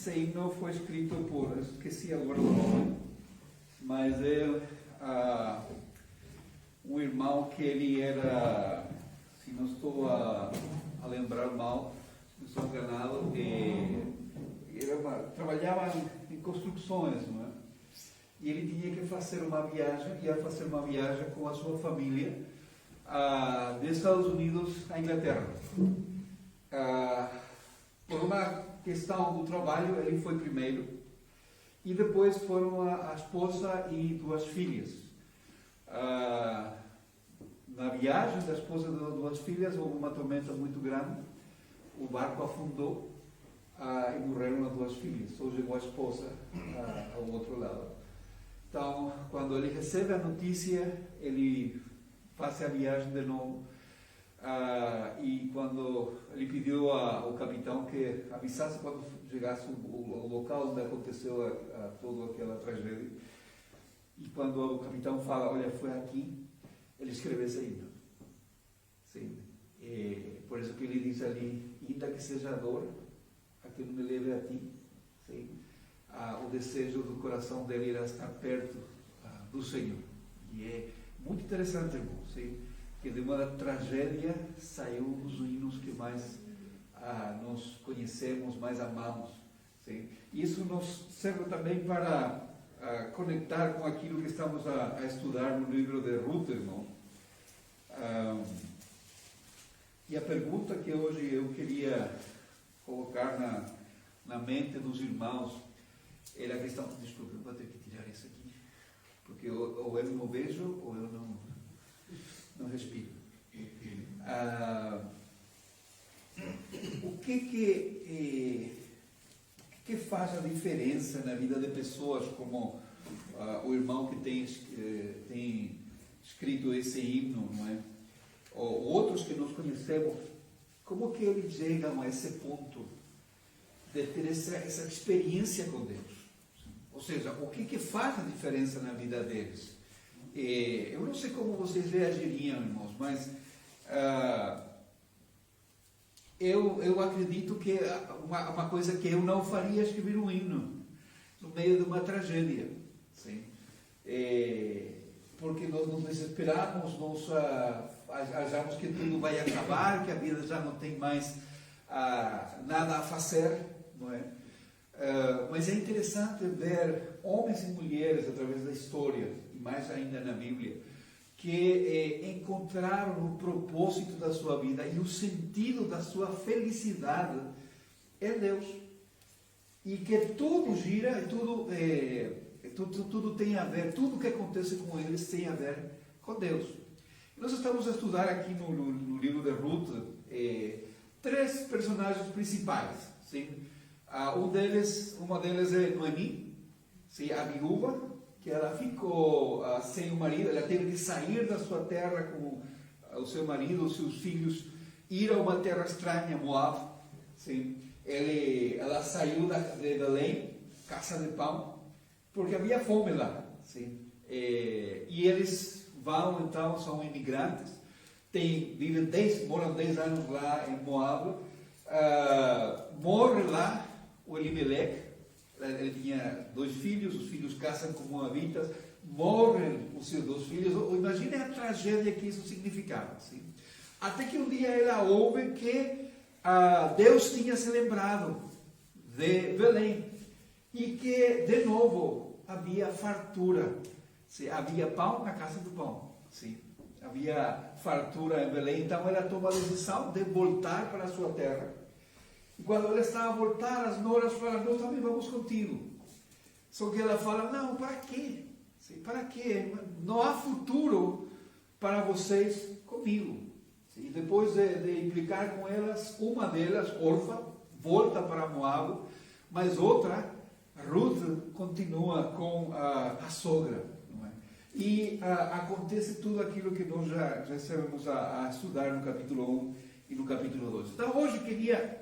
esse hino foi escrito por, eu esqueci agora o nome, mas um irmão que ele era, se não estou a lembrar mal, não estou enganado, trabalhava em construções, não é? E ele tinha que fazer uma viagem, ia fazer uma viagem com a sua família dos Estados Unidos à Inglaterra. Por uma questão do trabalho, ele foi primeiro, e depois foram a esposa e duas filhas. Na viagem da esposa e das duas filhas, houve uma tormenta muito grande, o barco afundou e morreram as duas filhas, só chegou a esposa ao outro lado. Então, quando ele recebe a notícia, ele faz a viagem de novo. E quando ele pediu ao capitão que avisasse quando chegasse o local onde aconteceu toda aquela tragédia. E quando o capitão fala, olha, foi aqui, ele escreveu esse hino. Sim. Por isso que ele diz ali, ainda que seja dor, aquilo me leve a ti. Sim. O desejo do coração dele era estar perto do Senhor. E é muito interessante, irmão, sim? Que de uma tragédia saiu um dos hinos que mais nós conhecemos, mais amamos. Sim? Isso nos serve também para conectar com aquilo que estamos a estudar no livro de Ruth, irmão. E a pergunta que hoje eu queria colocar na mente dos irmãos era a questão, desculpa, eu vou ter que tirar isso aqui, porque ou eu não vejo ou eu não respiro. O que faz a diferença na vida de pessoas como o irmão que tem escrito esse hino, não é? Ou outros que nós conhecemos, como que eles chegam a esse ponto de ter essa experiência com Deus? Ou seja, o que faz a diferença na vida deles? Eu não sei como vocês reagiriam, irmãos, mas eu acredito que uma coisa que eu não faria é escrever um hino no meio de uma tragédia. Sim? Porque nós nos desesperamos, nós achamos que tudo vai acabar, que a vida já não tem mais nada a fazer, não é? Mas é interessante ver homens e mulheres através da história, e mais ainda na Bíblia, que encontraram o propósito da sua vida e o sentido da sua felicidade em Deus. E que tudo gira, tudo tem a ver, tudo que acontece com eles tem a ver com Deus. Nós estamos a estudar aqui no livro de Ruth 3 personagens principais. Sim? Uma deles é Noemi, sim? A viúva, que ela ficou sem o marido, ela teve que sair da sua terra com o seu marido, os seus filhos, ir a uma terra estranha, Moab. Sim? Ela saiu de Belém, casa de pão, porque havia fome lá. Sim? E eles vão, então, são imigrantes, moram 10 anos lá em Moab, morre lá o Elimelec. Ele tinha 2 filhos, os filhos casam com moabitas, morrem os seus 2 filhos. Imagine a tragédia que isso significava. Sim? Até que um dia ela ouve que Deus tinha se lembrado de Belém e que, de novo, havia fartura. Sim? Havia pão na casa do pão. Sim? Havia fartura em Belém. Então ela toma a decisão de voltar para a sua terra. E quando ela está a voltar, as noras falam, nós também vamos contigo. Só que ela fala, não, para quê? Sim, para quê? Não há futuro para vocês comigo. Sim, e depois de implicar com elas, uma delas, Orfa, volta para Moab, mas outra, Ruth, continua com a sogra. Não é? E acontece tudo aquilo que nós já recebemos a estudar no capítulo 1 e no capítulo 2. Então hoje queria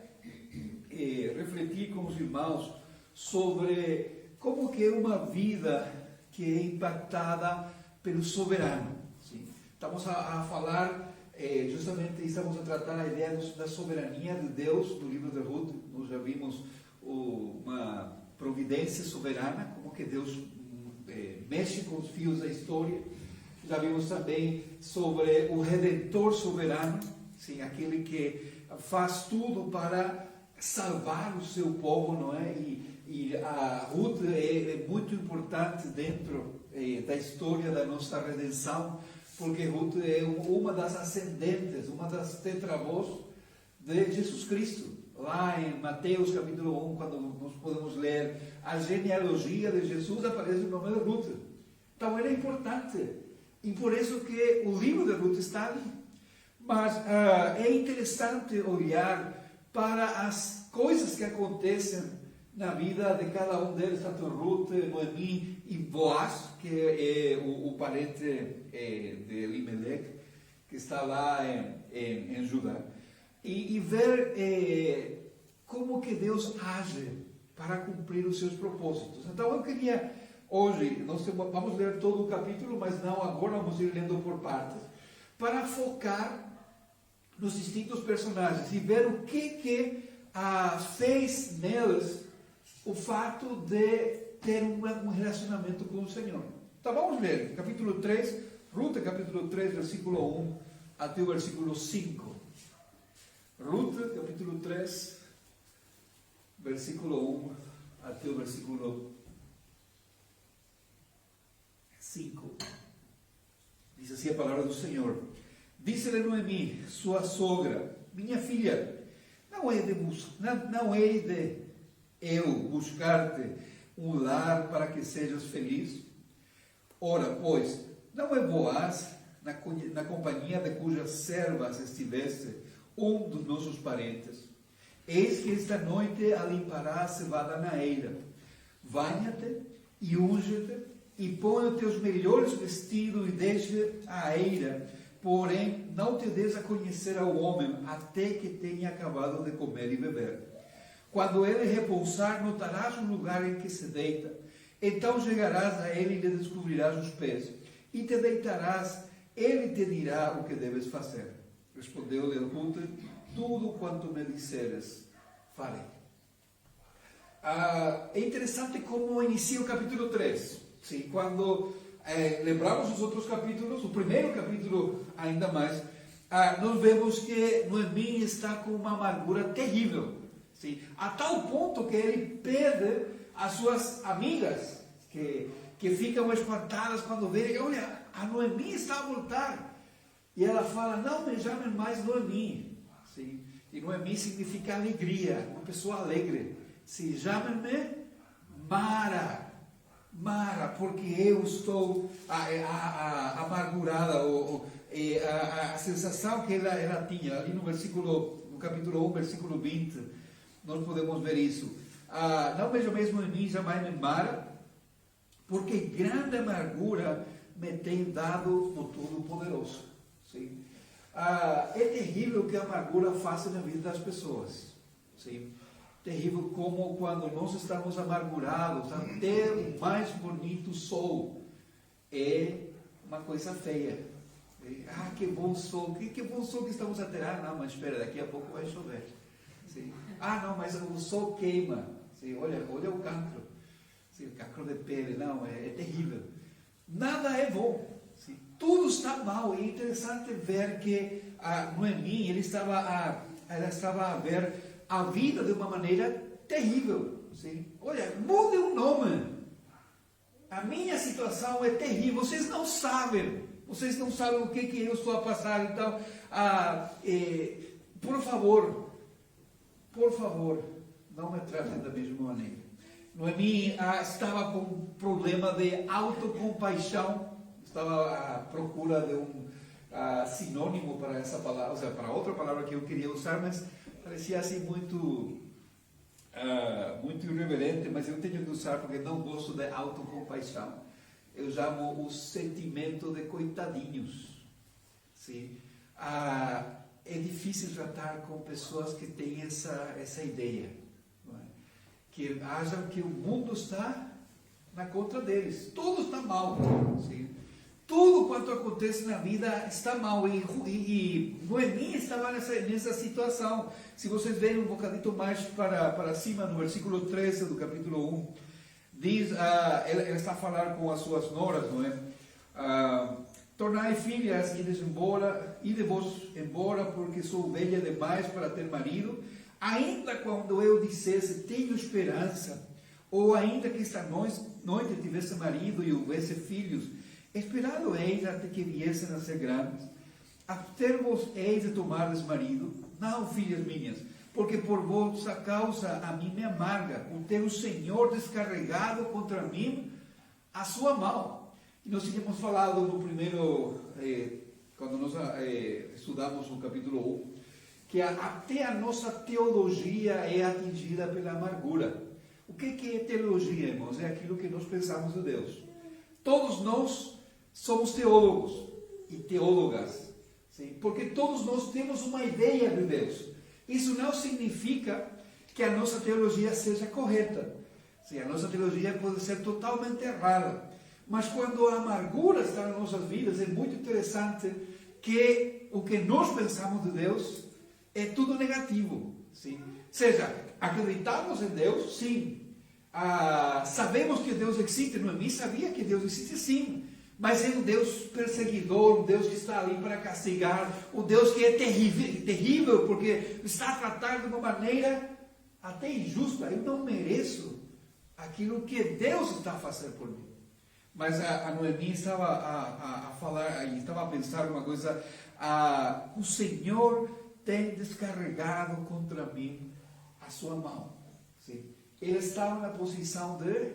refletir com os irmãos sobre como que é uma vida que é impactada pelo soberano. Sim? Estamos a falar, justamente estamos a tratar a ideia da soberania de Deus no livro de Ruth. Nós já vimos uma providência soberana, como que Deus mexe com os fios da história. Já vimos também sobre o Redentor soberano, sim, aquele que faz tudo para salvar o seu povo, não é? E a Ruth é muito importante dentro da história da nossa redenção, porque Ruth é uma das ascendentes, uma das tetravós de Jesus Cristo. Lá em Mateus capítulo 1, quando nós podemos ler a genealogia de Jesus, aparece o nome de Ruth. Então era importante. E por isso que o livro de Ruth está ali. Mas é interessante olhar para as coisas que acontecem na vida de cada um deles, tanto Ruth, Noemi e Boaz, que é o parente de Elimelec, que está lá em Judá. E ver como que Deus age para cumprir os seus propósitos. Então eu queria, hoje, nós vamos ler todo o capítulo, mas não agora, vamos ir lendo por partes, para focar nos distintos personagens e ver o que fez neles o fato de ter um relacionamento com o Senhor. Então vamos ler, capítulo 3, Ruth, capítulo 3, versículo 1 até o versículo 5. Ruth, capítulo 3, versículo 1 até o versículo 5. Diz assim a palavra do Senhor. Disse-lhe Noemi, sua sogra, minha filha, não hei de eu buscar-te um lar para que sejas feliz? Ora, pois, não é Boaz, na companhia de cujas servas estivesse, um dos nossos parentes? Eis que esta noite alimpará a cevada na eira. Banha-te e unge-te, e põe os teus melhores vestidos e deixa a eira. Porém, não te des a conhecer ao homem, até que tenha acabado de comer e beber. Quando ele repousar, notarás o lugar em que se deita. Então chegarás a ele e lhe descobrirás os pés. E te deitarás, ele te dirá o que deves fazer. Respondeu-lhe Ruth, tudo quanto me disseres, farei. É interessante como inicia o capítulo 3. Sim, quando lembramos os outros capítulos, o primeiro capítulo ainda mais, nós vemos que Noemi está com uma amargura terrível. Sim, a tal ponto que ele pede às suas amigas, que ficam espantadas quando veem, olha, a Noemi está a voltar. E ela fala, não me chamem mais Noemi. Sim. E Noemi significa alegria, uma pessoa alegre. Sim, chamem-me Mara. Mara, porque eu estou amargurada. A sensação que ela tinha, ali no capítulo 1, versículo 20, nós podemos ver isso. Não me chameis Noemi, chamai-me Mara, porque grande amargura me tem dado o Todo-Poderoso. Sim. É terrível o que a amargura faça na vida das pessoas. Sim. Terrível como quando nós estamos amargurados, até o mais bonito sol é uma coisa feia. Que bom sol, que bom sol que estamos a ter. Não, mas espera, daqui a pouco vai chover. Sim. Não, mas o sol queima. Sim, olha o cancro. Sim, o cancro de pele, não, é terrível. Nada é bom. Sim, tudo está mal. É interessante ver que a Noemi, ela estava a ver a vida de uma maneira terrível. Sim. Olha, mude o nome. A minha situação é terrível. Vocês não sabem o que eu estou a passar. Então, por favor, não me tratem da mesma maneira. Noemi estava com um problema de autocompaixão. Estava à procura de um sinônimo para essa palavra, ou seja, para outra palavra que eu queria usar, mas parecia assim muito irreverente, mas eu tenho que usar porque não gosto de autocompaixão. Eu chamo o sentimento de coitadinhos. Sim? É difícil tratar com pessoas que têm essa ideia, não é? Que acham que o mundo está na contra deles, tudo está mal. Sim? Tudo quanto acontece na vida está mal. E Noemi estava nessa situação. Se vocês verem um bocadinho mais para cima, no versículo 13 do capítulo 1, diz, ela está a falar com as suas noras, não é? Tornai filhas, ide vos embora, porque sou velha demais para ter marido. Ainda quando eu dissesse, tenho esperança, ou ainda que esta noite tivesse marido e houvesse filhos, esperado eis até que viessem a ser grandes, a ter-vos eis de tomardes marido, não, filhas minhas, porque por vossa causa a mim me amarga, o ter o Senhor descarregado contra mim a sua mão. E nós tínhamos falado no primeiro, quando nós estudamos o capítulo 1, que até a nossa teologia é atingida pela amargura. O que é teologia, irmãos? É aquilo que nós pensamos de Deus. Todos nós somos teólogos e teólogas, sim? Porque todos nós temos uma ideia de Deus. Isso não significa que a nossa teologia seja correta. Sim, a nossa teologia pode ser totalmente errada. Mas quando a amargura está nas nossas vidas, é muito interessante que o que nós pensamos de Deus é tudo negativo. Sim? Ou seja, acreditamos em Deus, sim. Sabemos que Deus existe. Noemi sabia que Deus existe, sim. Mas é um Deus perseguidor, um Deus que está ali para castigar, um Deus que é terrível, porque está a tratar de uma maneira até injusta. Eu não mereço aquilo que Deus está fazendo por mim. Mas a Noemi estava a falar, estava a pensar uma coisa, o Senhor tem descarregado contra mim a sua mão. Sim. Ele estava na posição de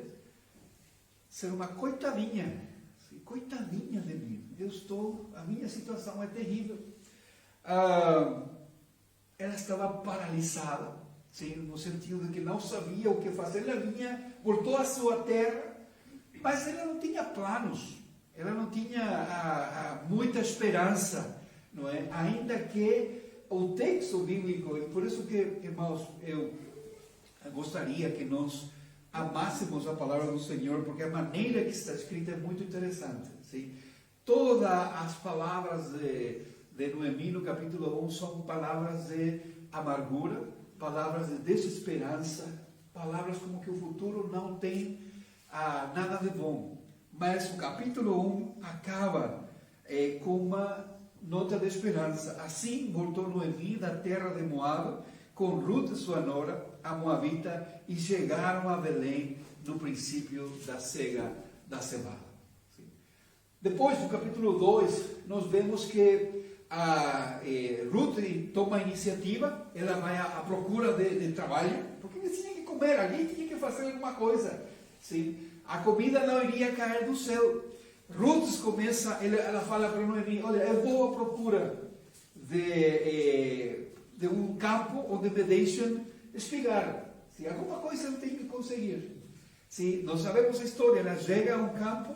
ser uma coitadinha. Sim, coitadinha de mim. A minha situação é terrível. Ela estava paralisada, sim, no sentido de que não sabia o que fazer. Ela voltou à sua terra, mas ela não tinha planos. Ela não tinha muita esperança, não é? Ainda que o texto bíblico, e por isso que, irmãos, eu gostaria que nós amássemos a palavra do Senhor, porque a maneira que está escrita é muito interessante. Sim? Todas as palavras de Noemi no capítulo 1 são palavras de amargura, palavras de desesperança, palavras como que o futuro não tem nada de bom. Mas o capítulo 1 acaba com uma nota de esperança. Assim voltou Noemi da terra de Moab, com Ruth, sua nora, a Moabita, e chegaram a Belém no princípio da cega da cevada. Depois, no capítulo 2, nós vemos que Ruth toma a iniciativa, ela vai à procura de trabalho, porque eles tinham que comer ali, tinha que fazer alguma coisa. Sim? A comida não iria cair do céu. Ruth começa, ela fala para Noemi, olha, eu vou à procura de um campo onde me deixem espigar. Se alguma coisa eu tenho que conseguir. Se nós sabemos a história, ela chega a um campo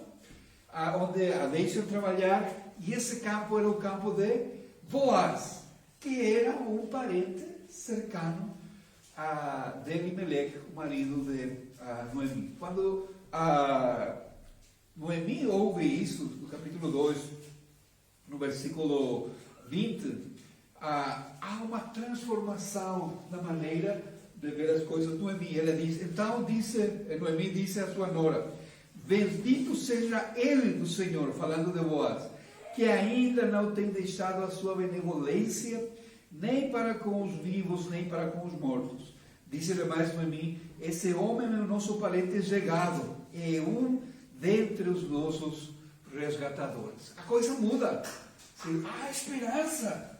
onde a deixam trabalhar, e esse campo era o campo de Boaz, que era um parente cercano de Elimelec, o marido de Noemi. Quando Noemi ouve isso, no capítulo 2, no versículo 20, há uma transformação na maneira de ver as coisas. Noemi, ela diz, então Noemi disse à sua nora, bendito seja ele do Senhor, falando de Boaz, que ainda não tem deixado a sua benevolência, nem para com os vivos, nem para com os mortos. Disse-lhe mais Noemi, esse homem é o nosso parente chegado, é um dentre os nossos resgatadores. A coisa muda. Sim, há esperança.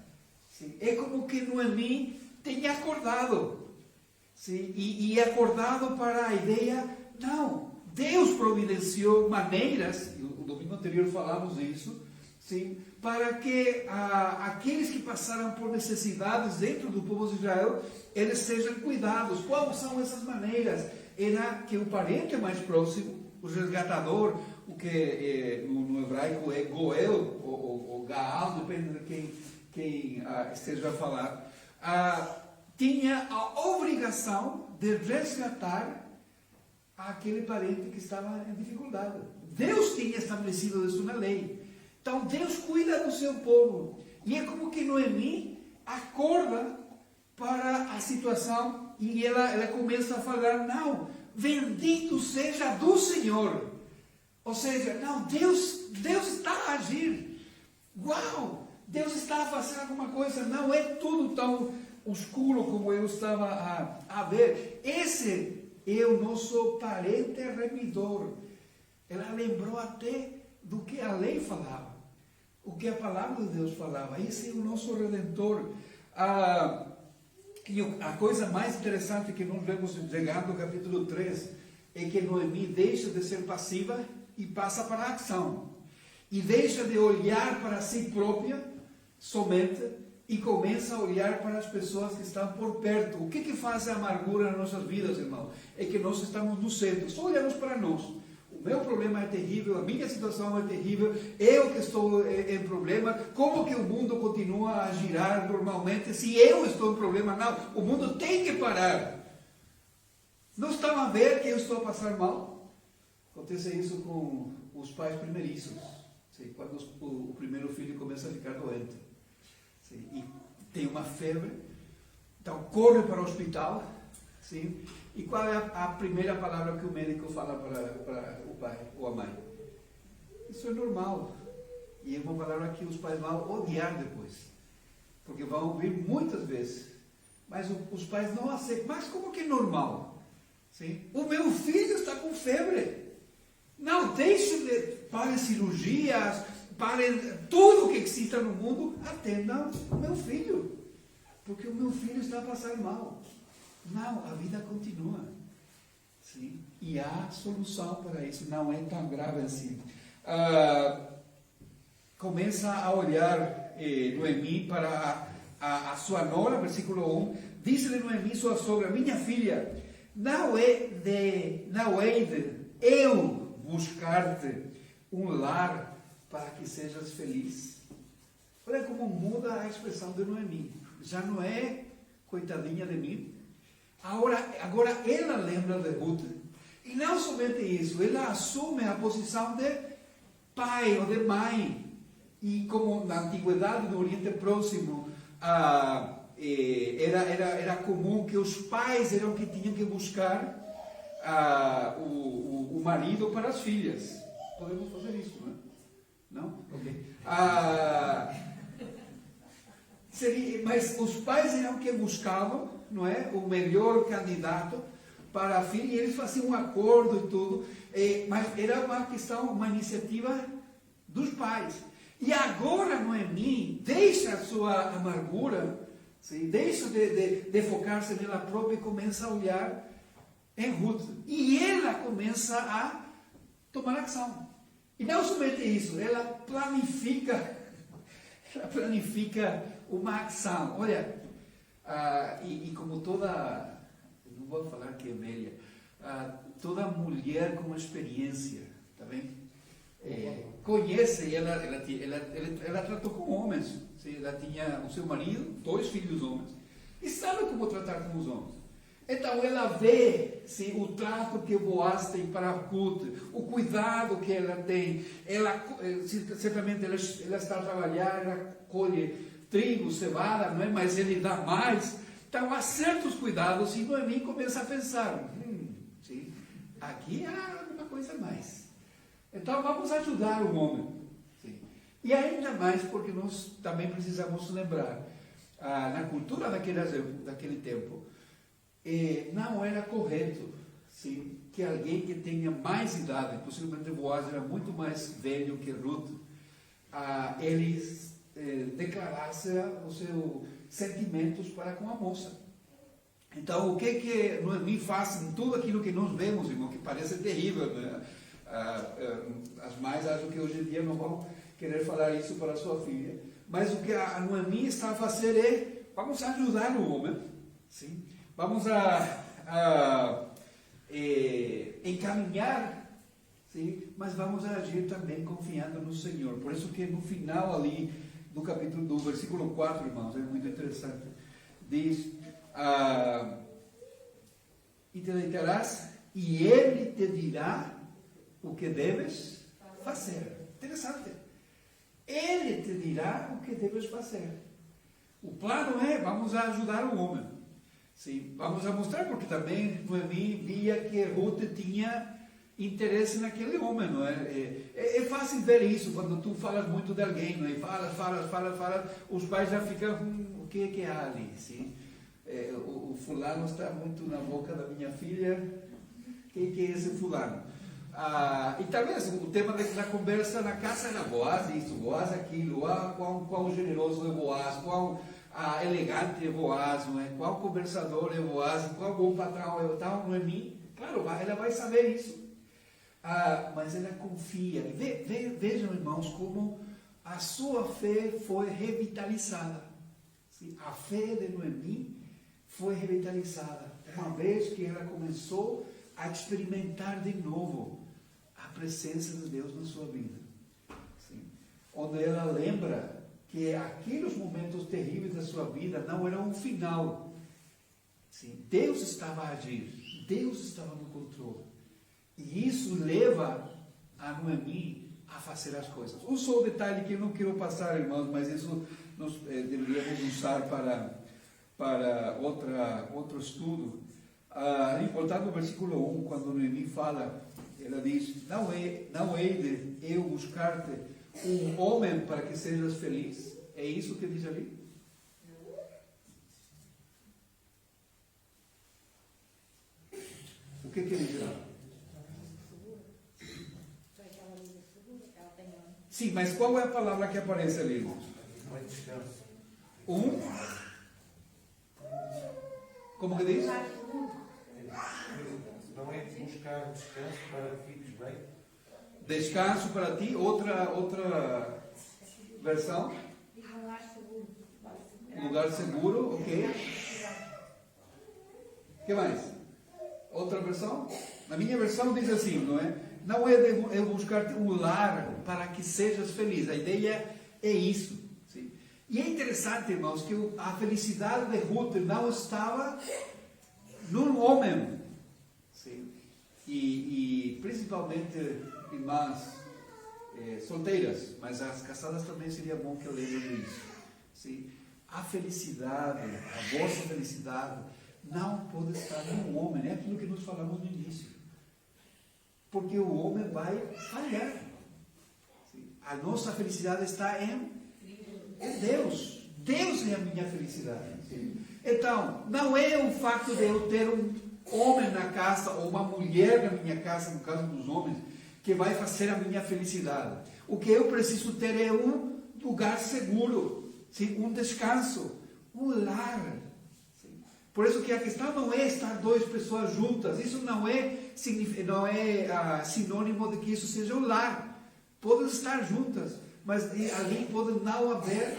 Sim, é como que Noemi tenha acordado. Sim, e acordado para a ideia, não, Deus providenciou maneiras, o domingo anterior falamos disso, sim, para que aqueles que passaram por necessidades dentro do povo de Israel, eles sejam cuidados. Quais são essas maneiras? Era que o parente mais próximo, o resgatador, o que no hebraico é Goel, ou Gaal, depende de quem esteja a falar, tinha a obrigação de resgatar aquele parente que estava em dificuldade. Deus tinha estabelecido isso na lei. Então Deus cuida do seu povo. E é como que Noemi acorda para a situação e ela começa a falar, não, bendito seja do Senhor. Ou seja, não, Deus está a agir. Uau! Deus está a fazer alguma coisa. Não é tudo tão escuro como eu estava a ver. Esse é o nosso parente remidor. Ela lembrou até do que a lei falava. O que a palavra de Deus falava. Esse é o nosso Redentor. E a coisa mais interessante que nós vemos chegando no capítulo 3 é que Noemi deixa de ser passiva e passa para a ação. E deixa de olhar para si própria somente e começa a olhar para as pessoas que estão por perto. O que faz a amargura nas nossas vidas, irmão? É que nós estamos no centro, só olhamos para nós. O meu problema é terrível, a minha situação é terrível, eu que estou em problema. Como que o mundo continua a girar normalmente se eu estou em problema? Não, o mundo tem que parar. Não estão a ver que eu estou a passar mal? Acontece isso com os pais primeirizos. Quando o primeiro filho começa a ficar doente. E tem uma febre, então corre para o hospital. Sim? E qual é a primeira palavra que o médico fala para o pai ou a mãe? Isso é normal. E é uma palavra que os pais vão odiar depois. Porque vão ouvir muitas vezes. Mas os pais não aceitam. Mas como que é normal? Sim? O meu filho está com febre. Não deixe de... Parem cirurgias, parem tudo que existe no mundo, atendam o meu filho. Porque o meu filho está a passar mal. Não, a vida continua. Sim? E há solução para isso, não é tão grave assim. Começa a olhar Noemi para a sua nora, versículo 1. Diz-lhe Noemi, sua sogra, minha filha, não é de eu buscar-te um lar para que sejas feliz. Olha como muda a expressão de Noemi. Já não é coitadinha de mim. Agora ela lembra de Ruth. E não somente isso, ela assume a posição de pai ou de mãe. E como na antiguidade do Oriente Próximo, era comum que os pais eram que tinham que buscar o marido para as filhas. Podemos fazer isso, não é? Não? Ok. Mas os pais eram que buscavam, não é, o melhor candidato para a filha, e eles faziam um acordo e tudo, mas era uma questão, uma iniciativa dos pais. E agora Noemi deixa a sua amargura, sim, deixa de focar-se nela própria e começa a olhar em Ruth. E ela começa a tomar ação. E não somente isso, ela planifica uma ação. Olha, e como toda, não vou falar que é velha, toda mulher com experiência, tá bem? Conhece, ela tratou com homens. Sim, ela tinha o seu marido, 2 filhos homens, e sabe como tratar com os homens. Então ela vê o trato que Boaz tem para Ruth, o cuidado que ela tem. Certamente ela está a trabalhar, ela colhe trigo, cevada, não é? Mas ele dá mais. Então há certos cuidados e Noemi começa a pensar, sim, aqui há alguma coisa a mais. Então vamos ajudar o homem. Sim. E ainda mais porque nós também precisamos lembrar, na cultura daquele tempo, não era correto, sim, que alguém que tenha mais idade, possivelmente Boaz era muito mais velho que Ruth, ele declarasse os seus sentimentos para com a moça. Então, o que Noemi faz em tudo aquilo que nós vemos, irmão, que parece terrível, né? As mães acham que hoje em dia não vão querer falar isso para a sua filha, mas o que a Noemi está a fazer é, vamos ajudar o homem, sim? Vamos encaminhar, sim? Mas vamos agir também confiando no Senhor. Por isso que no final ali do capítulo do versículo 4, irmãos, é muito interessante. Diz, e te deitarás, e Ele te dirá o que deves fazer. Interessante. Ele te dirá o que deves fazer. O plano é, vamos ajudar o homem. Sim, vamos a mostrar, porque também Noemi via que Ruth tinha interesse naquele homem, não é? É fácil ver isso quando tu falas muito de alguém, não é? Fala, os pais já ficam, o que há ali? Sim? O fulano está muito na boca da minha filha, quem que é esse fulano? E talvez o tema da conversa na casa era Boaz isso, Boaz aquilo, quão generoso é Boaz, quão elegante é Boaz, não é? Qual conversador é Boaz, qual bom patrão é tal, Noemi. Claro, ela vai saber isso. Mas ela confia. Vejam, irmãos, como a sua fé foi revitalizada. Sim? A fé de Noemi foi revitalizada, uma vez que ela começou a experimentar de novo a presença de Deus na sua vida. Sim? Onde ela lembra que aqueles momentos terríveis da sua vida não eram um final. Sim? Deus estava a agir, Deus estava no controle. E isso leva a Noemi a fazer as coisas. Um só detalhe que eu não quero passar, irmãos, mas isso nós deveríamos usar para outro estudo. Voltando ao versículo 1, quando Noemi fala, ela diz, não hei de eu buscar-te um homem para que sejas feliz. É isso que diz ali? O que diz lá? Sim, mas qual é a palavra que aparece ali, irmãos? Como que diz? Não é buscar descanso para que fiques bem? Descanso para ti, outra versão? Lugar seguro, ok. O que mais? Outra versão? Na minha versão diz assim, não é? Não é de eu buscar um lar para que sejas feliz. A ideia é isso. Sim? E é interessante, irmãos, que a felicidade de Ruth não estava num homem. Sim? E principalmente irmãs solteiras, mas as casadas também seria bom que eu lembre disso. Sim? A felicidade, a vossa felicidade, não pode estar no homem. É aquilo que nós falamos no início. Porque o homem vai falhar. A nossa felicidade está em Deus. Deus é a minha felicidade. Então, não é o fato de eu ter um homem na casa ou uma mulher na minha casa, no caso dos homens, que vai fazer a minha felicidade. O que eu preciso ter é um lugar seguro, um descanso, um lar. Por isso que a questão não é estar duas pessoas juntas. Isso não é sinônimo de que isso seja um lar. Podem estar juntas, mas ali pode não haver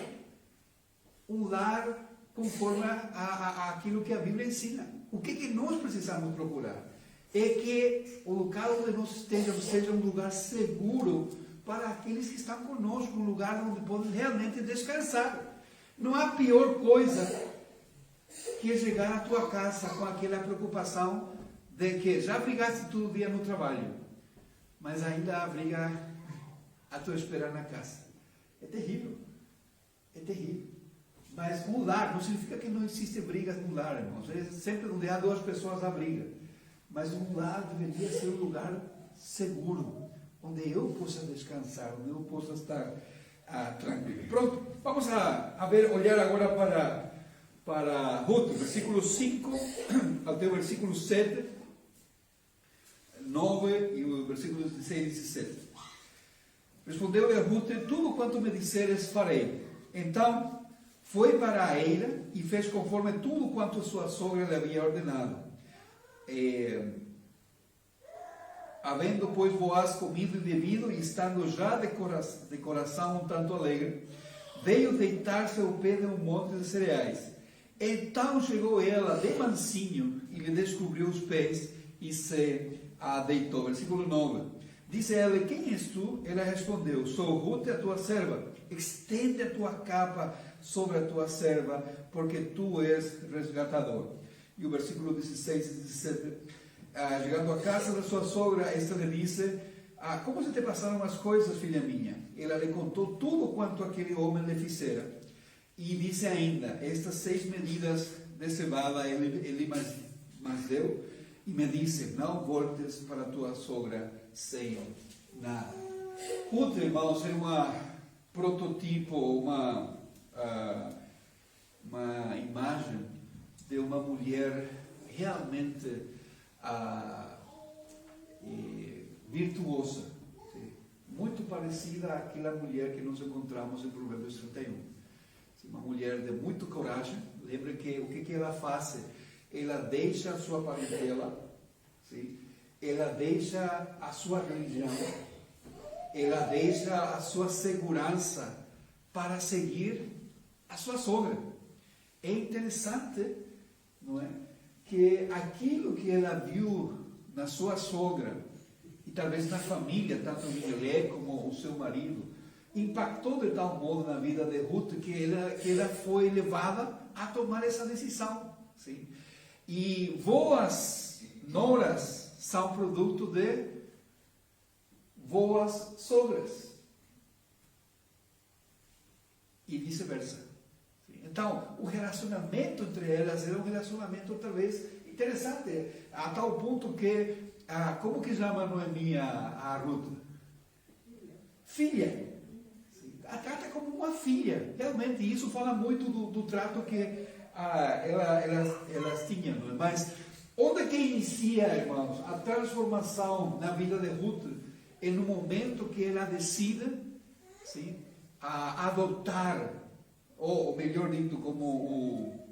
um lar conforme aquilo que a Bíblia ensina. O que nós precisamos procurar? É que o local onde nós estejamos seja um lugar seguro para aqueles que estão conosco, um lugar onde podem realmente descansar. Não há pior coisa que chegar à tua casa com aquela preocupação de que já brigaste todo o dia no trabalho, mas ainda há briga à tua espera na casa. É terrível. É terrível. Mas um lar não significa que não existe brigas no lar, irmãos. Sempre onde há duas pessoas há briga. Mas um lar deveria ser um lugar seguro, onde eu possa descansar, onde eu possa estar tranquilo. Pronto, vamos olhar agora para Ruth, versículo 5 até o versículo 7, 9 e o versículo 16 e 17. Respondeu-lhe a Ruth: tudo quanto me disseres farei. Então foi para a eira e fez conforme tudo quanto sua sogra lhe havia ordenado. Havendo, pois, Boaz comido e bebido, e estando já de coração um tanto alegre, veio deitar-se ao pé de um monte de cereais. Então chegou ela de mansinho e lhe descobriu os pés e se deitou. Versículo 9. Disse ela: quem és tu? Ela respondeu: sou Ruth, a tua serva. Estende a tua capa sobre a tua serva, porque tu és resgatador. E o versículo 16 e 17. Chegando à casa da sua sogra, esta lhe disse: como se te passaram as coisas, filha minha? Ela lhe contou tudo quanto aquele homem lhe fizera. E disse ainda, estas 6 medidas de cevada ele mais deu, e me disse, não voltes para tua sogra sem nada. Ruth, irmãos, é uma prototipo, uma imagem de uma mulher realmente virtuosa, sim? Muito parecida àquela mulher que nós encontramos em Provérbios 31. Uma mulher de muita coragem. Lembra que o que ela faz? Ela deixa a sua parentela, sim? Ela deixa a sua religião, ela deixa a sua segurança para seguir a sua sogra. É interessante, não é? Que aquilo que ela viu na sua sogra, e talvez na família, tanto Elimelec como o seu marido, impactou de tal modo na vida de Ruth que ela foi levada a tomar essa decisão. Sim? E boas noras são produto de boas sogras. E vice-versa. Então, o relacionamento entre elas era um relacionamento, talvez, interessante, a tal ponto que, como que chama Noemi a Ruth? Filha. A trata como uma filha. Realmente, isso fala muito do trato que elas tinham. Não é? Mas, onde que inicia, irmãos, a transformação na vida de Ruth? É no momento que ela decide, sim, adotar, ou melhor dito, como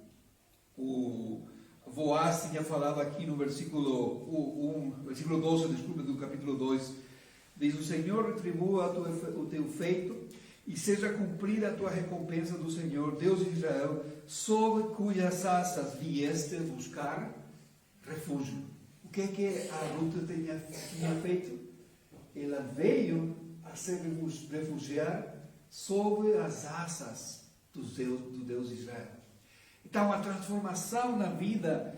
o Boaz tinha falado aqui no versículo 12, desculpa, do capítulo 2, diz: o Senhor retribua o teu feito e seja cumprida a tua recompensa do Senhor, Deus de Israel, sob cujas asas vieste buscar refúgio. O que é que a Ruth tinha feito? Ela veio a se refugiar sob as asas do Deus de Israel. Então, a transformação na vida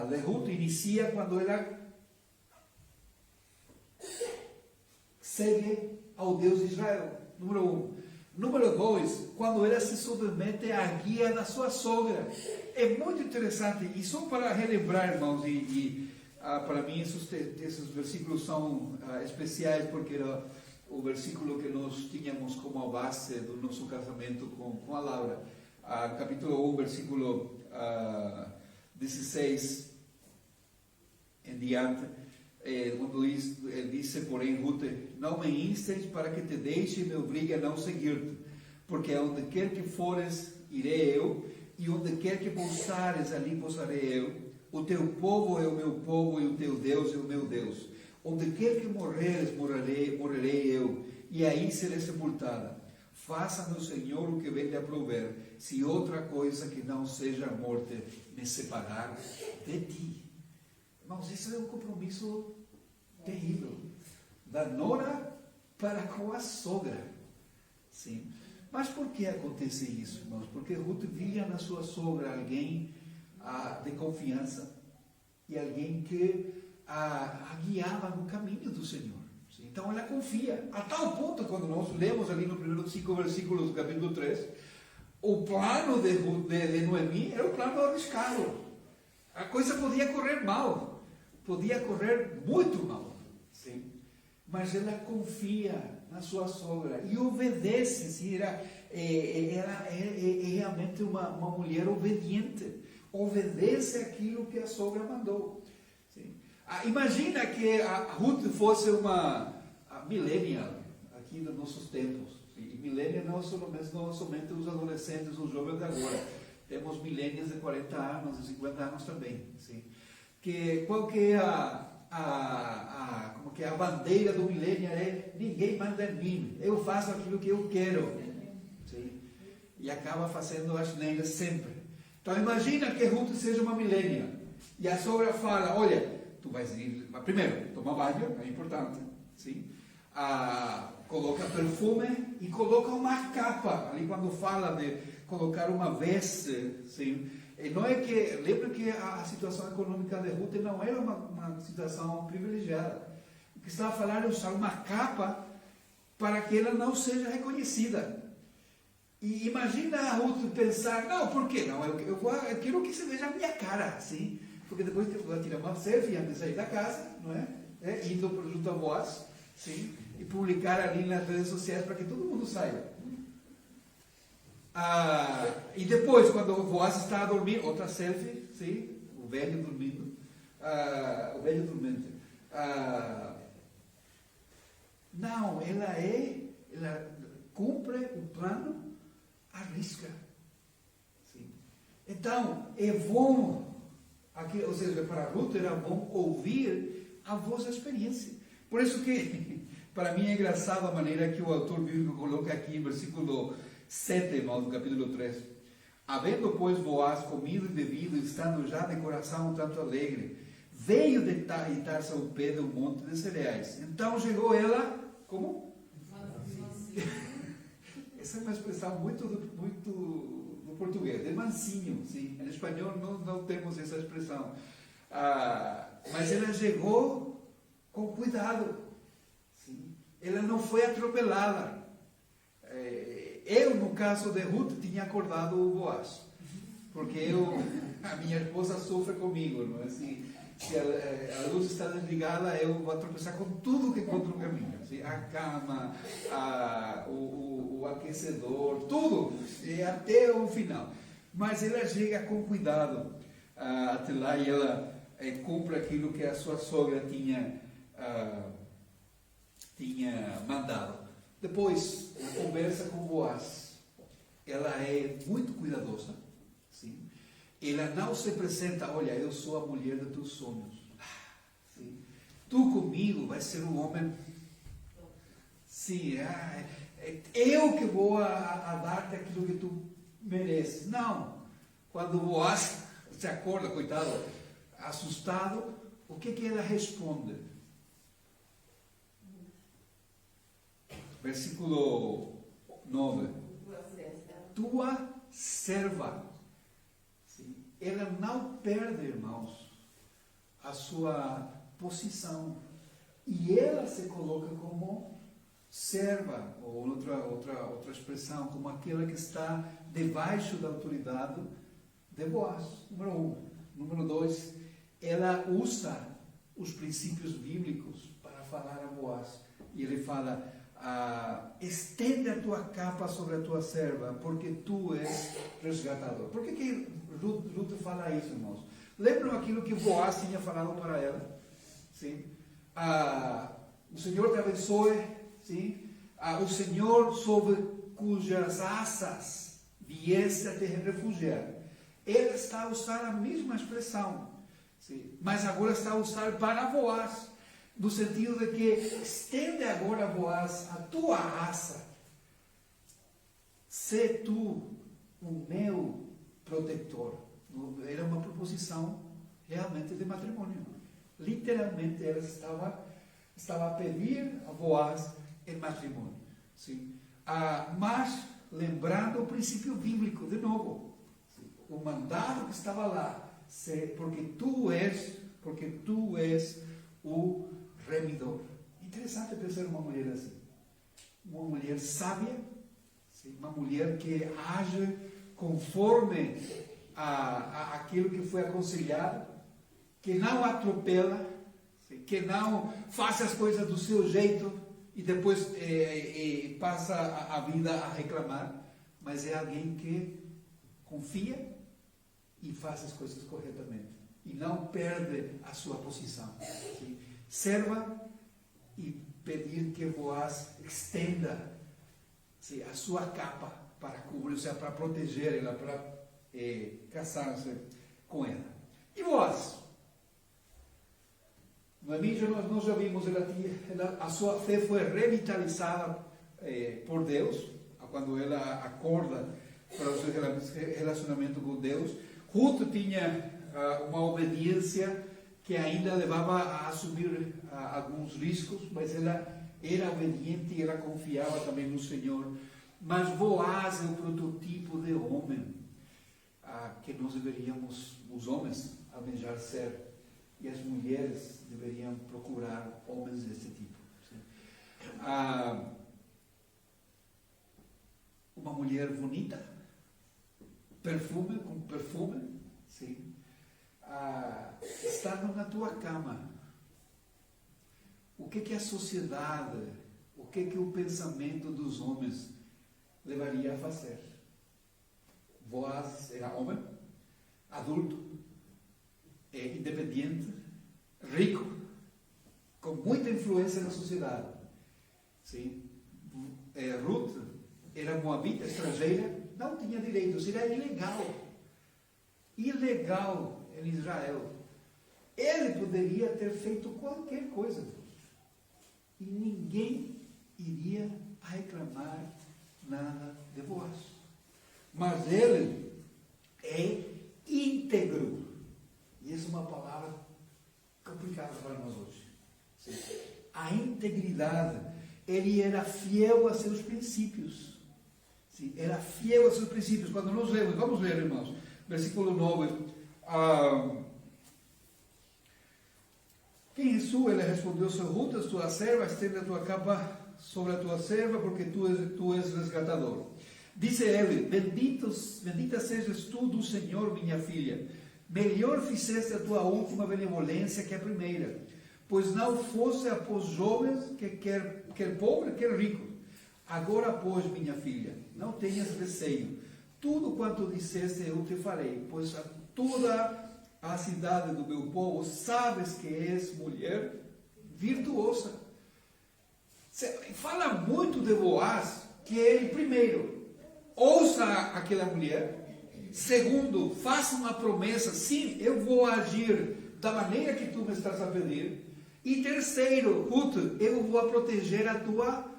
de Ruth inicia quando ela segue ao Deus de Israel. Número 1. Número 2, quando ela se submete à guia da sua sogra. É muito interessante, e só para relembrar, irmãos, para mim esses versículos são especiais, porque era o versículo que nós tínhamos como a base do nosso casamento com a Laura. Capítulo 1, versículo 16 em diante, quando ele disse, porém, Ruth, não me instes para que te deixe e me obrigue a não seguir-te, porque onde quer que fores, irei eu, e onde quer que pousares, ali pousarei eu. O teu povo é o meu povo, e o teu Deus é o meu Deus. Onde quer que morreres, morrerei eu, e aí serei sepultada. Faça-me o Senhor o que vem de aprover, se outra coisa que não seja a morte me separar de ti. Irmãos, isso é um compromisso terrível, da nora para com a sogra. Sim. Mas por que acontece isso, irmãos? Porque Ruth via na sua sogra alguém de confiança e alguém que a guiava no caminho do Senhor. Sim. Então ela confia, a tal ponto, quando nós lemos ali nos primeiros 5 versículos do capítulo 3, o plano de Noemi era um plano arriscado. A coisa podia correr mal, podia correr muito mal. Sim. Mas ela confia na sua sogra e obedece. Sim, era realmente uma mulher obediente. Obedece aquilo que a sogra mandou. Sim. Imagina que a Ruth fosse uma millennial aqui nos nossos tempos. Sim. E millennial não somente os adolescentes, os jovens de agora. Temos millennials de 40 anos, de 50 anos também. Sim. Qual que é como que é a bandeira do millennial? Ninguém manda em mim, eu faço aquilo que eu quero. Sim? E acaba fazendo as neiras sempre. Então imagina que Ruth seja uma millennial e a sogra fala: olha, tu vais ir, primeiro, toma banho, é importante, sim? Coloca perfume e coloca uma capa, ali quando fala de colocar uma veste, sim? E não é que, lembra que a situação econômica de Ruth não era uma situação privilegiada. que estava a falar de usar uma capa para que ela não seja reconhecida. E imagina a Ruth pensar, não, por que não? Eu quero que você veja a minha cara, assim, porque depois eu vou tirar uma selfie antes de sair da casa, não é? Indo junto a Boaz, sim, e publicar ali nas redes sociais para que todo mundo saiba. E depois, quando o Boaz está a dormir, outra selfie, sim, o velho dormindo, o velho dormente. Não, ela cumpre o plano, arrisca. Sim. Então, é bom, ou seja, para Ruth era bom ouvir a voz da experiência. Por isso que, para mim, é engraçado a maneira que o autor bíblico coloca aqui, em versículo 7, irmãos, do capítulo 3. Havendo, pois, Boaz comido e bebido, estando já de coração um tanto alegre, veio deitar-se ao pé do monte de cereais. Então chegou ela, como? Essa é uma expressão muito do português, de mansinho, sim. Em espanhol não temos essa expressão. Mas ela chegou com cuidado. Sim. Ela não foi atropelada. Eu, no caso de Ruth, tinha acordado o Boaz. Porque a minha esposa sofre comigo, não é assim? Se a luz está desligada, eu vou tropeçar com tudo que encontro no caminho. Assim, a cama, o aquecedor, tudo, até o final. Mas ela chega com cuidado até lá e ela cumpre aquilo que a sua sogra tinha mandado. Depois, conversa com Boaz. Ela é muito cuidadosa. Sim. Ela não se apresenta, olha, eu sou a mulher dos teus sonhos. Sim. Tu comigo vai ser um homem. Sim, eu que vou a dar-te aquilo que tu mereces. Não. Quando Boaz se acorda, coitado, assustado, o que ela responde? Versículo 9. Tua serva. Sim. Ela não perde, irmãos, a sua posição. E ela se coloca como serva, ou outra expressão, como aquela que está debaixo da autoridade de Boaz. Número 1. Número 2, ela usa os princípios bíblicos para falar a Boaz. E ele fala, estende a tua capa sobre a tua serva, porque tu és resgatador. Por que Ruth fala isso, irmãos? Lembram aquilo que Boaz tinha falado para ela? Sim? O Senhor te abençoe. Sim? O Senhor sobre cujas asas vieste a te refugiar. Ela está a usar a mesma expressão, sim? Mas agora está a usar para Boaz, no sentido de que estende agora, Boaz, a tua asa. Sê tu o meu protetor. Era uma proposição realmente de matrimônio. Literalmente ela estava a pedir a Boaz em matrimônio. Sim? Mas lembrando o princípio bíblico, de novo. Sim? O mandado que estava lá, porque tu és o remidor. Interessante pensar uma mulher assim. Uma mulher sábia, sim? Uma mulher que age conforme aquilo que foi aconselhado, que não atropela, sim? Que não faz as coisas do seu jeito e depois passa a vida a reclamar, mas é alguém que confia e faz as coisas corretamente e não perde a sua posição. Sim? Serva e pedir que Boaz estenda, sim, a sua capa para cobrir, ou seja, para proteger ela, para casar-se com ela. E Boaz? Nós já vimos, a sua fé foi revitalizada por Deus, quando ela acorda para o seu relacionamento com Deus. Ruth tinha uma obediência que ainda levava a assumir alguns riscos, mas ela era obediente e ela confiava também no Senhor. Mas Boaz é o prototipo de homem que nós deveríamos, os homens, almejar ser. E as mulheres deveriam procurar homens desse tipo. Sim. Uma mulher bonita, com perfume, sim. Estando na tua cama. O que a sociedade, o que o pensamento dos homens levaria a fazer? Boaz era homem, adulto, independente, rico, com muita influência na sociedade. Sim. Ruth era moabita, estrangeira, não tinha direitos, era ilegal. Ilegal em Israel. Ele poderia ter feito qualquer coisa. E ninguém iria reclamar nada de Boaz. Mas ele é íntegro. E essa é uma palavra complicada para nós hoje. Sim. A integridade. Ele era fiel a seus princípios. Sim. Era fiel a seus princípios. Quando nós lemos, vamos ler, irmãos, versículo 9. Quem és tu? Ele respondeu: sou Ruth, a tua serva, estende a tua capa sobre a tua serva, porque tu és resgatador. Disse ele: bendita sejas tu do Senhor, minha filha. Melhor fizeste a tua última benevolência que a primeira, pois não fosse após jovens, quer pobre, quer rico. Agora, pois, minha filha, não tenhas receio. Tudo quanto disseste eu te farei, pois toda a cidade do meu povo sabes que és mulher virtuosa. Fala muito de Boaz, que ele, primeiro, ouça aquela mulher. Segundo, faça uma promessa: sim, eu vou agir da maneira que tu me estás a pedir. E terceiro, Ruth, eu vou proteger a tua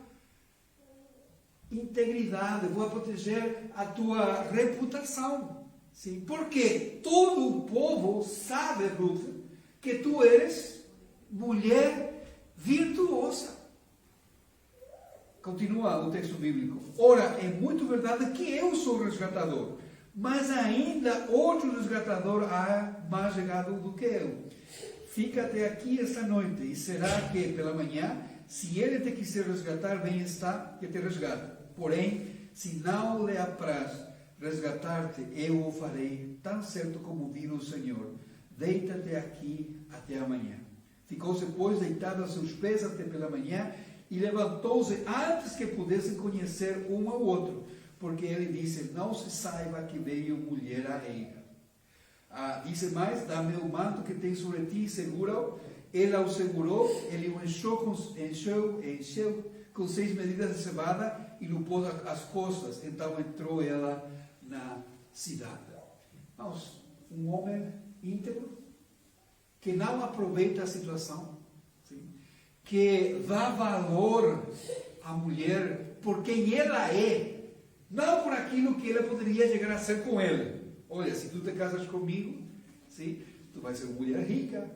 integridade, vou proteger a tua reputação. Sim, porque todo o povo sabe, Ruth, que tu eres mulher virtuosa. Continua o texto bíblico. Ora, é muito verdade que eu sou resgatador, mas ainda outro resgatador há mais chegado do que eu. Fica até aqui esta noite, e será que pela manhã, se ele te quiser resgatar, bem está que te resgata. Porém, se não lhe apraz resgatar-te, eu o farei, tão certo como vive o Senhor. Deita-te aqui até amanhã. Ficou-se, pois, deitado a seus pés até pela manhã, e levantou-se antes que pudessem conhecer um ao outro, porque ele disse: não se saiba que veio mulher a ele. Disse mais: dá-me o manto que tem sobre ti e segura-o. Ela o segurou, ele o encheu com 6 medidas de cevada e lhe pôs as costas. Então entrou ela na cidade. Vamos, um homem íntegro, que não aproveita a situação, sim, que dá valor à mulher por quem ela é, não por aquilo que ela poderia chegar a ser com ele. Olha, se tu te casas comigo, sim, tu vais ser uma mulher rica,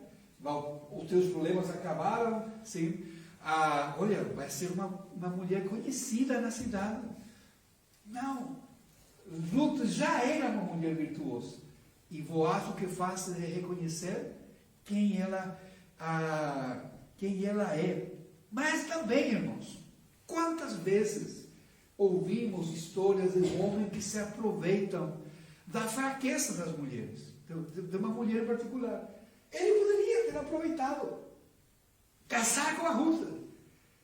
os teus problemas acabaram, sim. Olha, vai ser uma mulher conhecida na cidade. Não, Ruth já era uma mulher virtuosa. E Boaz o que faz é reconhecer quem ela é. Mas também, irmãos, quantas vezes ouvimos histórias de homens que se aproveitam da fraqueza das mulheres, de uma mulher em particular. Ele poderia ter aproveitado, casar com a Ruth.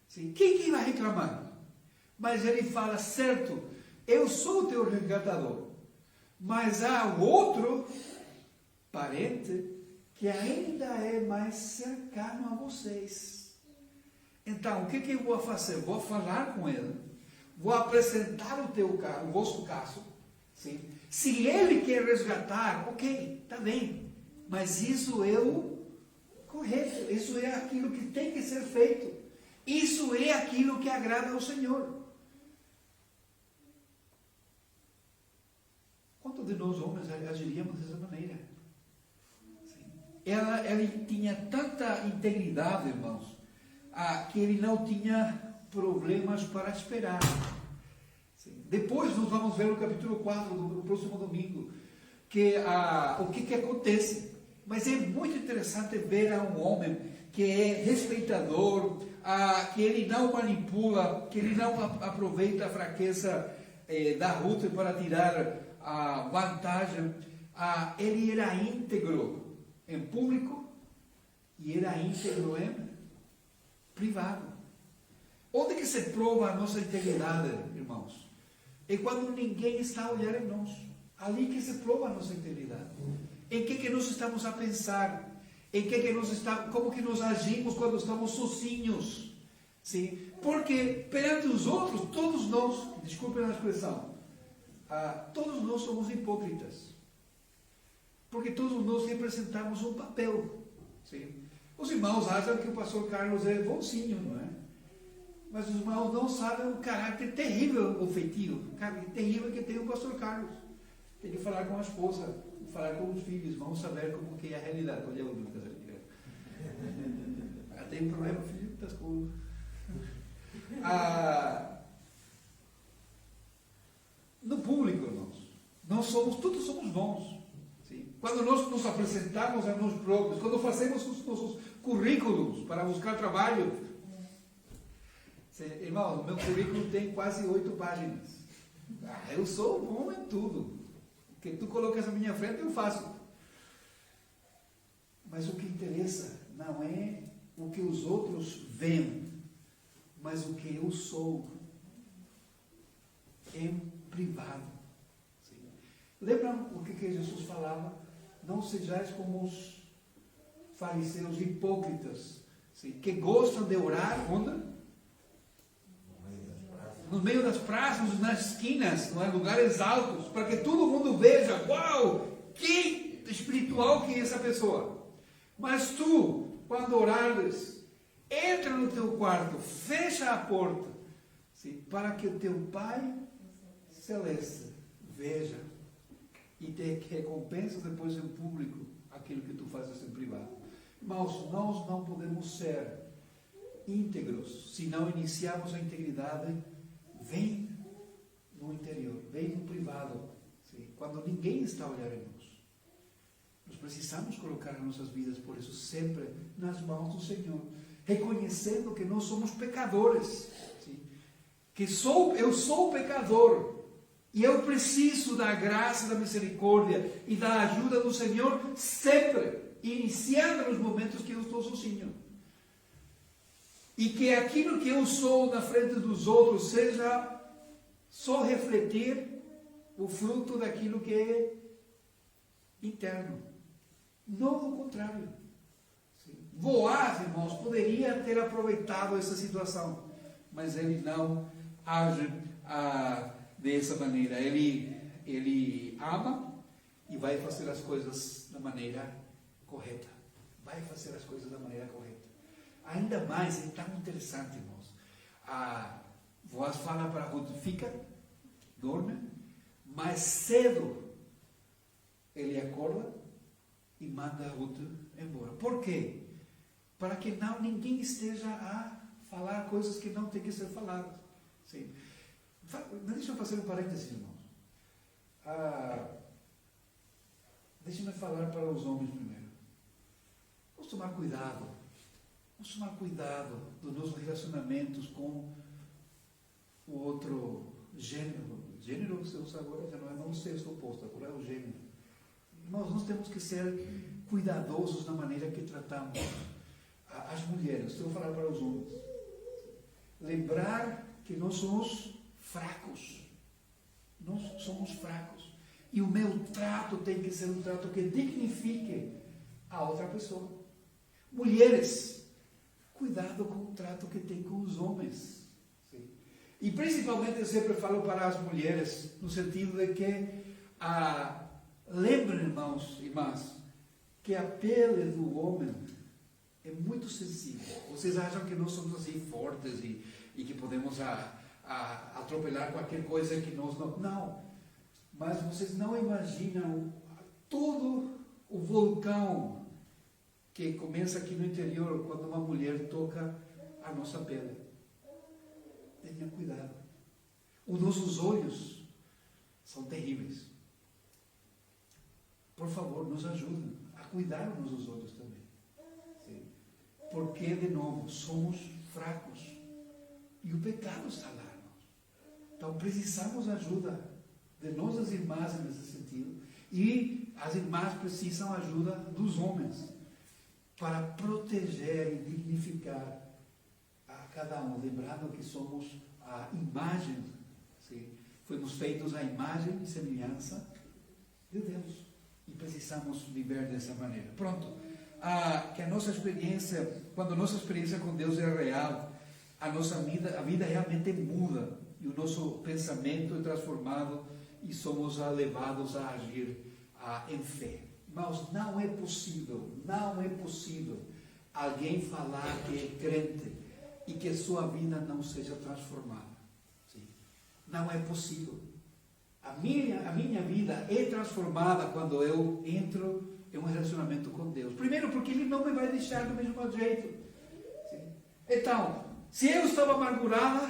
Sim. Quem vai reclamar? Mas ele fala: certo, eu sou o teu resgatador, mas há outro parente que ainda é mais cercano a vocês. Então, o que eu vou fazer? Vou falar com ele, vou apresentar o vosso caso. Sim. Se ele quer resgatar, ok, está bem, mas isso é o correto, isso é aquilo que tem que ser feito, isso é aquilo que agrada ao Senhor. Quantos de nós homens agiríamos dessa maneira? Ele tinha tanta integridade, irmãos, que ele não tinha problemas para esperar. Depois nós vamos ver no capítulo 4 do próximo domingo, o que acontece. Mas é muito interessante ver a um homem que é respeitador, que ele não manipula, que ele não aproveita a fraqueza da Ruth para tirar a vantagem. Ele era íntegro em público e era íntegro em privado. Onde que se prova a nossa integridade, irmãos? É quando ninguém está a olhar em nós. Ali que se prova a nossa integridade. Em que nós estamos a pensar? Como que nós agimos quando estamos sozinhos? Sim? Porque perante os outros, todos nós, desculpem a expressão, todos nós somos hipócritas. Porque todos nós representamos um papel. Sim? Os irmãos acham que o pastor Carlos é bonzinho, não é? Mas os irmãos não sabem o caráter terrível, o feitio, terrível que tem o pastor Carlos. Tem que falar com a esposa, falar com os filhos, vamos saber como que é a realidade. Olha o Lucas ali. Tem problema, filho, das coisas. No público, irmãos, todos somos bons. Sim? Quando nós nos apresentamos a nós próprios, quando fazemos os nossos currículos para buscar trabalho, irmão, o meu currículo tem quase 8 páginas. Eu sou bom em tudo. O que tu colocas na minha frente, eu faço. Mas o que interessa não é o que os outros veem, mas o que eu sou em privado. Sim. Lembram o que Jesus falava? Não sejais como os fariseus hipócritas, sim, que gostam de orar onde? No meio das praças, nas esquinas, em lugares altos, para que todo mundo veja, uau, que espiritual que é essa pessoa. Mas tu, quando orares, entra no teu quarto, fecha a porta, sim, para que o teu Pai Celeste veja e te recompensa depois em público aquilo que tu fazes em privado. Irmãos, nós não podemos ser íntegros se não iniciarmos a integridade. Vem no interior, vem no privado, sim, quando ninguém está a olhar em nós. Nós precisamos colocar as nossas vidas, por isso, sempre nas mãos do Senhor, reconhecendo que nós somos pecadores, sim, eu sou pecador, e eu preciso da graça, da misericórdia e da ajuda do Senhor sempre, iniciando nos momentos que eu estou sozinho. E que aquilo que eu sou na frente dos outros seja só refletir o fruto daquilo que é interno. Não o contrário. Boaz, irmãos, poderia ter aproveitado essa situação, mas ele não age dessa maneira. Ele ama e vai fazer as coisas da maneira correta. Vai fazer as coisas da maneira correta. Ainda mais, é tão interessante, irmãos. Boaz fala para Ruth, fica, dorme, mas cedo ele acorda e manda Ruth embora. Por quê? Para que ninguém esteja a falar coisas que não tem que ser faladas. Sim. Deixa eu fazer um parênteses, irmãos. Deixa-me falar para os homens primeiro. Vamos tomar cuidado. Vamos tomar cuidado dos nossos relacionamentos com o outro gênero. Gênero que você usa agora já não é o sexo oposto, agora é o gênero. Nós temos que ser cuidadosos na maneira que tratamos as mulheres. Eu vou falar para os homens. Lembrar que nós somos fracos. Nós somos fracos. E o meu trato tem que ser um trato que dignifique a outra pessoa. Mulheres, cuidado com o trato que tem com os homens. Sim. E principalmente eu sempre falo para as mulheres, no sentido de que lembrem, irmãos e irmãs, que a pele do homem é muito sensível. Vocês acham que nós somos assim fortes e que podemos atropelar qualquer coisa que nós não... Não. Mas vocês não imaginam todo o vulcão que começa aqui no interior quando uma mulher toca a nossa pele. Tenha cuidado. Os nossos olhos são terríveis. Por favor, nos ajudem a cuidar uns dos outros também. Sim. Porque, de novo, somos fracos. E o pecado está lá. Então, precisamos ajuda de nossas irmãs nesse sentido. E as irmãs precisam ajuda dos homens para proteger e dignificar a cada um. Lembrando que somos a imagem, sim? Fomos feitos à imagem e semelhança de Deus. E precisamos viver dessa maneira. Pronto. Que a nossa experiência, quando a nossa experiência com Deus é real, a vida realmente muda. E o nosso pensamento é transformado e somos levados a agir em fé. Mas não é possível alguém falar que é crente e que sua vida não seja transformada. Sim. Não é possível. A minha vida é transformada quando eu entro em um relacionamento com Deus. Primeiro, porque Ele não me vai deixar do mesmo jeito. Sim. Então, se eu estava amargurada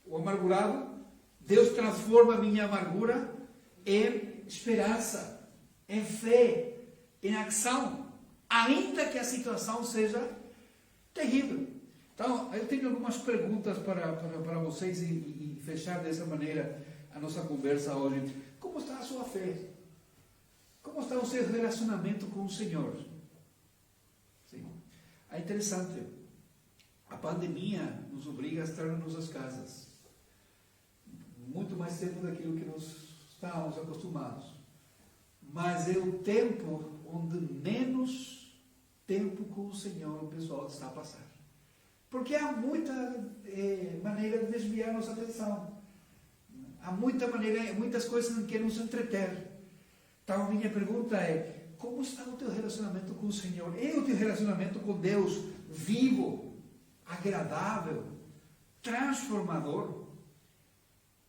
ou amargurado, Deus transforma a minha amargura em esperança, em fé, em ação, ainda que a situação seja terrível. Então, eu tenho algumas perguntas para vocês e fechar dessa maneira a nossa conversa hoje. Como está a sua fé? Como está o seu relacionamento com o Senhor? Sim. É interessante. A pandemia nos obriga a estar nas nossas casas. Muito mais tempo daquilo que nós estávamos acostumados. Mas é o tempo onde menos tempo com o Senhor o pessoal está a passar. Porque há muita maneira de desviar nossa atenção. Há muitas coisas em que nos entreter. Então, a minha pergunta é, como está o teu relacionamento com o Senhor? É o teu relacionamento com Deus vivo, agradável, transformador?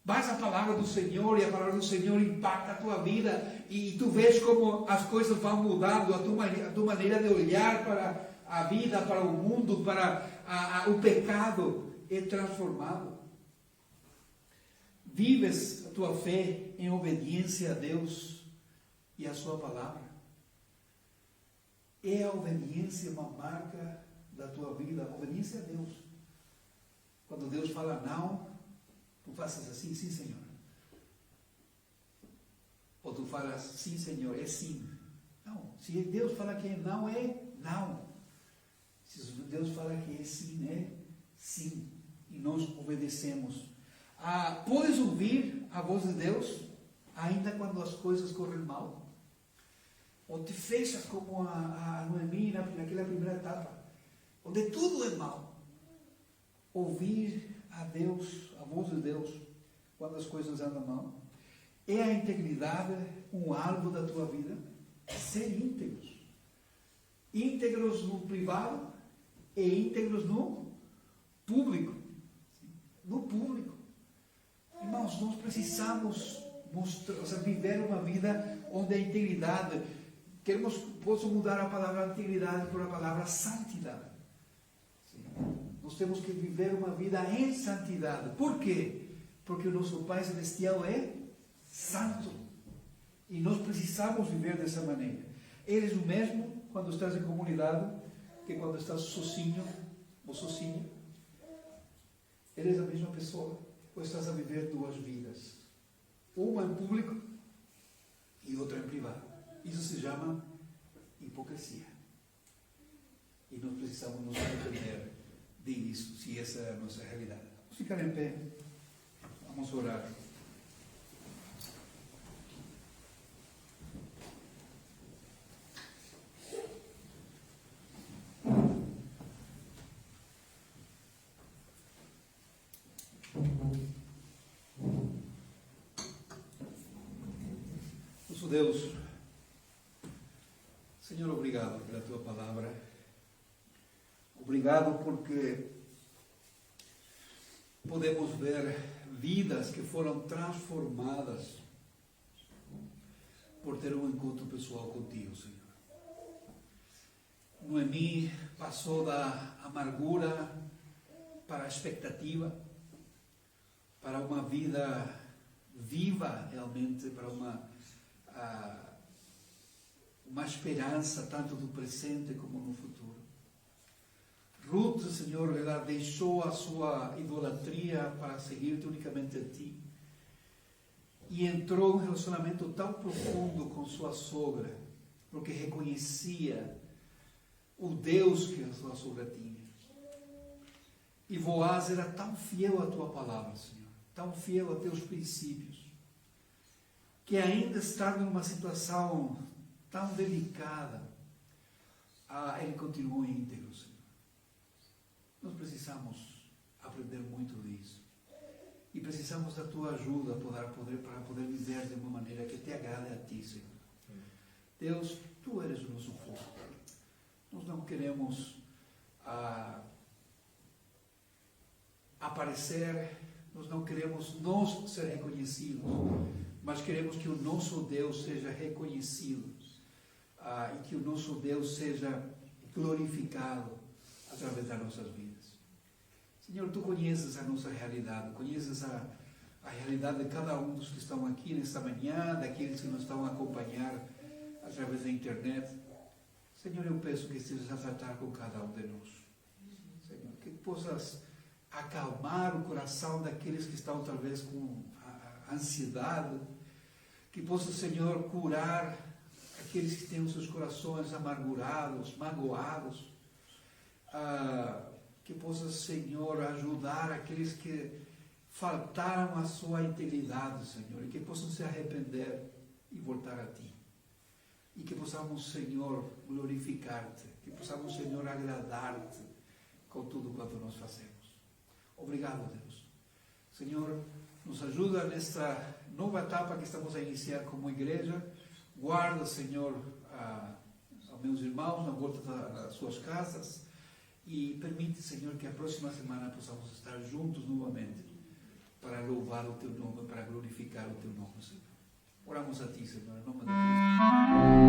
Vais à palavra do Senhor e a palavra do Senhor impacta a tua vida e tu vês como as coisas vão mudando, a tua maneira de olhar para a vida, para o mundo, para o pecado é transformado. Vives a tua fé em obediência a Deus e a sua palavra. É a obediência uma marca da tua vida, a obediência a Deus. Quando Deus fala não, tu faças assim, sim, Senhor. Ou tu falas, sim, Senhor, é sim. Não, se Deus fala que é não, é não. Se Deus fala que é sim, é sim. E nós obedecemos. Podes ouvir a voz de Deus, ainda quando as coisas correm mal. Ou te fechas como a Noemi naquela primeira etapa, onde tudo é mal. Ouvir a Deus, a voz de Deus, quando as coisas andam mal. É a integridade um alvo da tua vida? Ser íntegros. Íntegros no privado e íntegros no público. No público. Irmãos, nós precisamos viver uma vida onde a integridade, posso mudar a palavra integridade por a palavra santidade. Sim. Nós temos que viver uma vida em santidade. Por quê? Porque o nosso Pai Celestial é santo. E nós precisamos viver dessa maneira. Eres o mesmo quando estás em comunidade que quando estás sozinho ou sozinho. Eres a mesma pessoa. Ou estás a viver duas vidas. Uma em público e outra em privado. Isso se chama hipocrisia. E nós precisamos nos arrepender disso, se essa é a nossa realidade. Vamos ficar em pé. Vamos orar. Nosso Deus, Senhor, obrigado pela tua palavra. Obrigado porque podemos ver vidas que foram transformadas por ter um encontro pessoal contigo, Senhor. Noemi passou da amargura para a expectativa, para uma vida viva realmente, para uma esperança tanto do presente como no futuro. Ruth, Senhor, ela deixou a sua idolatria para seguir-te unicamente a Ti e entrou em um relacionamento tão profundo com sua sogra, porque reconhecia o Deus que a sua sogra tinha. E Boaz era tão fiel à Tua palavra, Senhor, tão fiel a Teus princípios, que ainda estando numa situação tão delicada, ele continuou íntegro, Senhor. Nós precisamos aprender muito disso. E precisamos da Tua ajuda para poder viver de uma maneira que te agrade a Ti, Senhor. Deus, Tu eres o nosso foco. Nós não queremos aparecer, nós não queremos nós ser reconhecidos, mas queremos que o nosso Deus seja reconhecido e que o nosso Deus seja glorificado através das nossas vidas. Senhor, Tu conheces a nossa realidade, conheces a realidade de cada um dos que estão aqui nesta manhã, daqueles que nos estão a acompanhar através da internet. Senhor, eu peço que estejas a tratar com cada um de nós. Senhor, que possas acalmar o coração daqueles que estão talvez com a ansiedade, que possa, Senhor, curar aqueles que têm os seus corações amargurados, magoados, que possa, Senhor, ajudar aqueles que faltaram a sua integridade, Senhor, e que possam se arrepender e voltar a Ti. E que possamos, Senhor, glorificar-te, que possamos, Senhor, agradar-te com tudo quanto nós fazemos. Obrigado, Deus. Senhor, nos ajuda nesta nova etapa que estamos a iniciar como igreja. Guarda, Senhor, aos meus irmãos na volta das suas casas e permite, Senhor, que a próxima semana possamos estar juntos novamente para louvar o Teu nome, para glorificar o Teu nome, Senhor. Oramos a Ti, Senhor, em nome de Cristo.